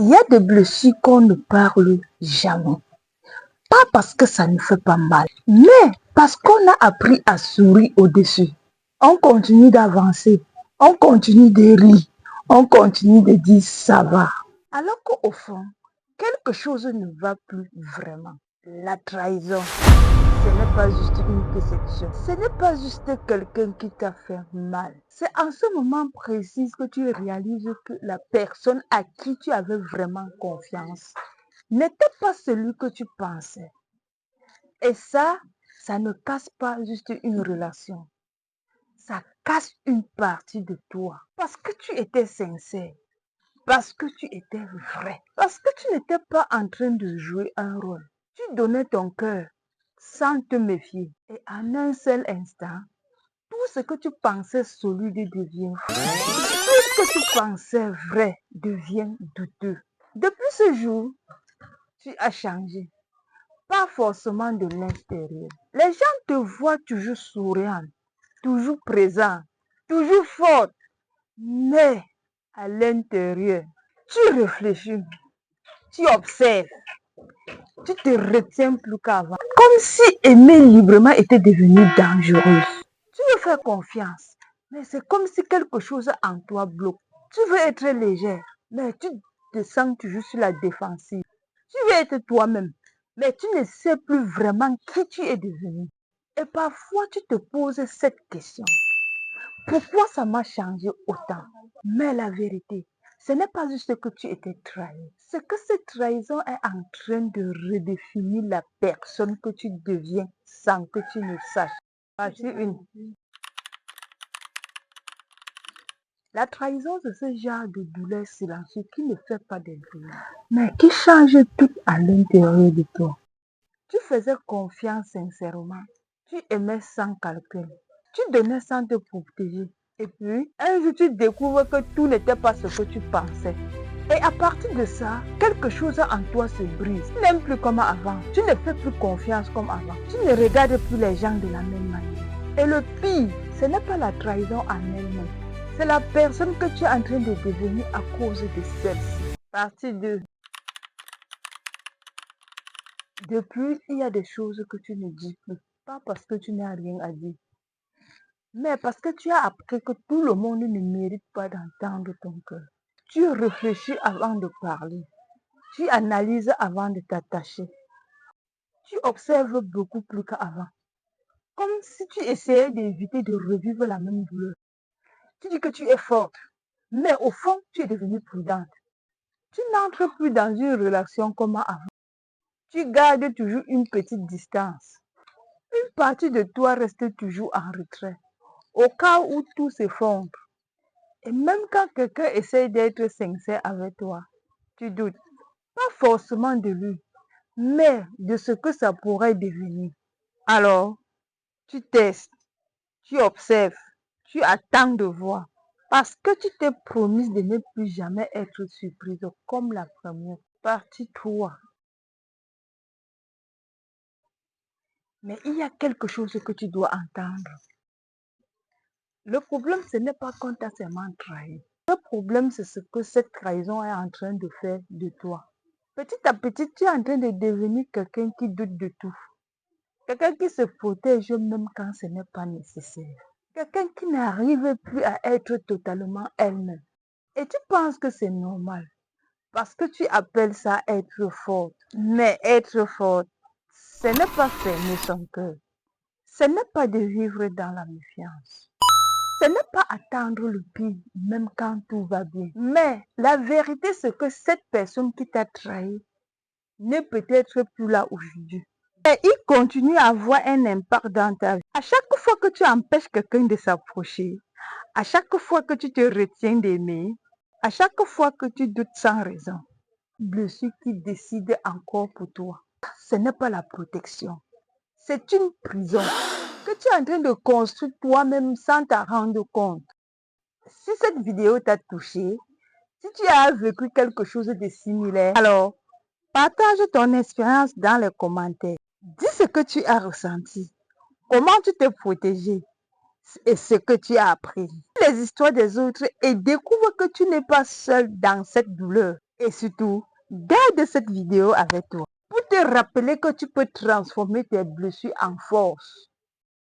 Il y a des blessures qu'on ne parle jamais. Pas parce que ça ne fait pas mal, mais parce qu'on a appris à sourire au-dessus. On continue d'avancer, on continue de rire, on continue de dire ça va. Alors qu'au fond, quelque chose ne va plus vraiment. La trahison, ce n'est pas juste une déception. Ce n'est pas juste quelqu'un qui t'a fait mal. C'est en ce moment précis que tu réalises que la personne à qui tu avais vraiment confiance n'était pas celui que tu pensais. Et ça ne casse pas juste une relation. Ça casse une partie de toi. Parce que tu étais sincère. Parce que tu étais vrai. Parce que tu n'étais pas en train de jouer un rôle. Tu donnais ton cœur sans te méfier. Et en un seul instant, tout ce que tu pensais solide devient fou. Tout ce que tu pensais vrai devient douteux. Depuis ce jour, tu as changé. Pas forcément de l'intérieur. Les gens te voient toujours souriant, toujours présent, toujours forte. Mais à l'intérieur, tu réfléchis, tu observes, tu te retiens plus qu'avant. Comme si aimer librement était devenu dangereux. Tu veux faire confiance, mais c'est comme si quelque chose en toi bloque. Tu veux être légère, mais tu te sens toujours sur la défensive. Tu veux être toi-même, mais tu ne sais plus vraiment qui tu es devenu. Et parfois, tu te poses cette question. Pourquoi ça m'a changé autant? Mais la vérité, ce n'est pas juste que tu étais trahi. C'est que cette trahison est en train de redéfinir la personne que tu deviens sans que tu ne saches. Partie 1. La trahison, c'est ce genre de douleur silencieuse qui ne fait pas de bruit, mais qui change tout à l'intérieur de toi. Tu faisais confiance sincèrement. Tu aimais sans calcul. Tu donnais sans te protéger. Et puis, un jour, tu découvres que tout n'était pas ce que tu pensais. Et à partir de ça, quelque chose en toi se brise. Tu n'aimes plus comme avant. Tu ne fais plus confiance comme avant. Tu ne regardes plus les gens de la même manière. Et le pire, ce n'est pas la trahison en elle-même. C'est la personne que tu es en train de devenir à cause de celle-ci. Partie 2. Depuis, il y a des choses que tu ne dis plus. Pas parce que tu n'as rien à dire, mais parce que tu as appris que tout le monde ne mérite pas d'entendre ton cœur. Tu réfléchis avant de parler. Tu analyses avant de t'attacher. Tu observes beaucoup plus qu'avant. Comme si tu essayais d'éviter de revivre la même douleur. Tu dis que tu es forte, mais au fond, tu es devenue prudente. Tu n'entres plus dans une relation comme avant. Tu gardes toujours une petite distance. Une partie de toi reste toujours en retrait, au cas où tout s'effondre. Et même quand quelqu'un essaie d'être sincère avec toi, tu doutes. Pas forcément de lui, mais de ce que ça pourrait devenir. Alors, tu testes, tu observes, tu attends de voir. Parce que tu t'es promise de ne plus jamais être surprise comme la première. Partie 3. Mais il y a quelque chose que tu dois entendre. Le problème, ce n'est pas qu'on t'a seulement trahi. Le problème, c'est ce que cette trahison est en train de faire de toi. Petit à petit, tu es en train de devenir quelqu'un qui doute de tout. Quelqu'un qui se protège même quand ce n'est pas nécessaire. Quelqu'un qui n'arrive plus à être totalement elle-même. Et tu penses que c'est normal. Parce que tu appelles ça être forte. Mais être forte, ce n'est pas fermer son cœur. Ce n'est pas de vivre dans la méfiance. Ce n'est pas attendre le pire, même quand tout va bien. Mais la vérité, c'est que cette personne qui t'a trahi n'est peut-être plus là aujourd'hui. Et il continue à avoir un impact dans ta vie. À chaque fois que tu empêches quelqu'un de s'approcher, à chaque fois que tu te retiens d'aimer, à chaque fois que tu doutes sans raison, blessure qui décide encore pour toi. Ce n'est pas la protection. C'est une prison que tu es en train de construire toi-même sans t'en rendre compte. Si cette vidéo t'a touché, si tu as vécu quelque chose de similaire, alors partage ton expérience dans les commentaires. Dis ce que tu as ressenti, comment tu t'es protégé et ce que tu as appris. Les histoires des autres et découvre que tu n'es pas seul dans cette douleur. Et surtout, garde cette vidéo avec toi pour te rappeler que tu peux transformer tes blessures en force.